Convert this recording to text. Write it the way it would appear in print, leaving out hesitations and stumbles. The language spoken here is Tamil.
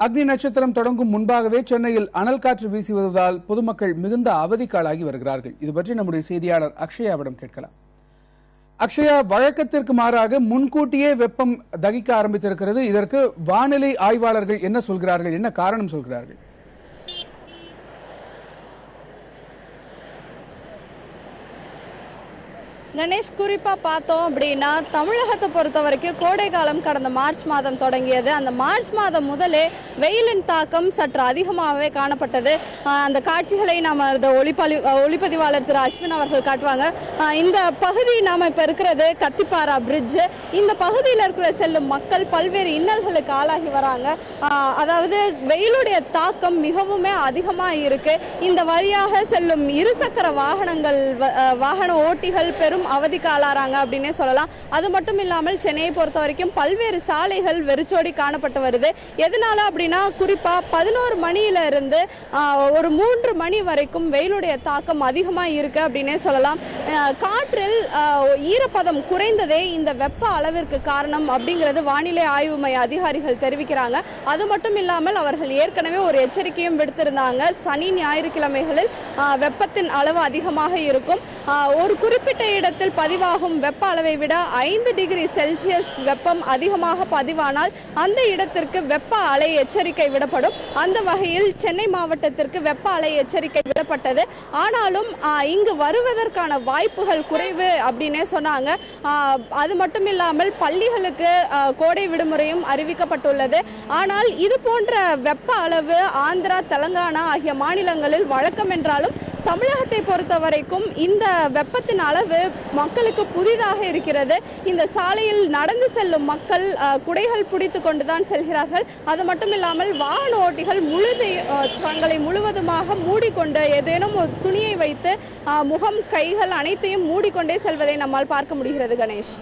அக்னி நட்சத்திரம் தொடங்கும் முன்பாகவே சென்னையில் அனல் காற்று வீசி வருவதால் பொதுமக்கள் மிகுந்த அவதிக்காலாகி வருகிறார்கள். இது பற்றி நம்முடைய செய்தியாளர் அக்ஷயாவிடம் கேட்கலாம். அக்ஷயா, வழக்கத்திற்கு மாறாக முன்கூட்டியே வெப்பம் தகிக்க ஆரம்பித்திருக்கிறது. இதற்கு வானிலை ஆய்வாளர்கள் என்ன சொல்கிறார்கள், என்ன காரணம் சொல்கிறார்கள்? கணேஷ், குறிப்பா பார்த்தோம் அப்படின்னா தமிழகத்தை பொறுத்த வரைக்கும் கோடை காலம் கடந்த மார்ச் மாதம் தொடங்கியது. அந்த மார்ச் மாதம் முதலே வெயிலின் தாக்கம் சற்று அதிகமாகவே காணப்பட்டது. அந்த காட்சிகளை நாம ஒளிப்பதிவாளர் திரு அஸ்வின் அவர்கள் காட்டுவாங்க. இந்த பகுதி நாம இப்ப இருக்கிறது கத்திப்பாரா பிரிட்ஜ். இந்த பகுதியில் இருக்கிற செல்லும் மக்கள் பல்வேறு இன்னல்களுக்கு ஆளாகி வராங்க. அதாவது வெயிலுடைய தாக்கம் மிகவுமே அதிகமா இருக்கு. இந்த வழியாக செல்லும் இருசக்கர வாகன ஓட்டிகள் பெரும் அவதிக்கு ஆளாறாங்க அப்படின்னே சொல்லலாம். அது மட்டும் இல்லாமல் சென்னையை பொறுத்த வரைக்கும் பல்வேறு சாலைகள் வெறிச்சோடி காணப்பட்டு வருது. எதனால அப்படின்னா குறிப்பா 11 மணியில இருந்து ஒரு 3 மணி வரைக்கும் வெயிலுடைய தாக்கம் அதிகமா இருக்கு அப்படின்னே சொல்லலாம். காற்றில் ஈரப்பதம் குறைந்ததே இந்த வெப்ப அளவிற்கு காரணம் அப்படிங்கிறது வானிலை ஆய்வு மைய அதிகாரிகள் தெரிவிக்கிறாங்க. அது மட்டும் இல்லாமல் அவர்கள் ஏற்கனவே ஒரு எச்சரிக்கையும் விடுத்திருந்தாங்க. சனி ஞாயிற்றுக்கிழமைகளில் வெப்பத்தின் அளவு அதிகமாக இருக்கும். ஒரு குறிப்பிட்ட இடத்தில் பதிவாகும் வெப்ப அளவை விட 5 டிகிரி செல்சியஸ் வெப்பம் அதிகமாக பதிவானால் அந்த இடத்திற்கு வெப்ப அலை எச்சரிக்கை விடப்படும். அந்த வகையில் சென்னை மாவட்டத்திற்கு வெப்ப அலை எச்சரிக்கை விடப்பட்டது. ஆனாலும் இங்கு வருவதற்கான வாய்ப்புகள் குறைவு அப்படின்னே சொன்னாங்க. அது மட்டும் இல்லாமல் பள்ளிகளுக்கு கோடை விடுமுறையும் அறிவிக்கப்பட்டுள்ளது. ஆனால் இது போன்ற வெப்ப அளவு ஆந்திரா, தெலங்கானா ஆகிய மாநிலங்களில் வழக்கம் என்றாலும் தமிழகத்தை பொறுத்த வரைக்கும் இந்த வெப்பத்தின் அளவு மக்களுக்கு புதிதாக இருக்கிறது. இந்த சாலையில் நடந்து செல்லும் மக்கள் குடைகள் பிடித்து கொண்டுதான் செல்கிறார்கள். அது மட்டும் இல்லாமல் வாகன ஓட்டிகள் தங்களை முழுவதுமாக மூடிக்கொண்டு ஏதேனும் ஒரு துணியை வைத்து முகம், கைகள் அனைத்தையும் மூடிக்கொண்டே செல்வதை நம்மால் பார்க்க முடிகிறது. கணேஷ்.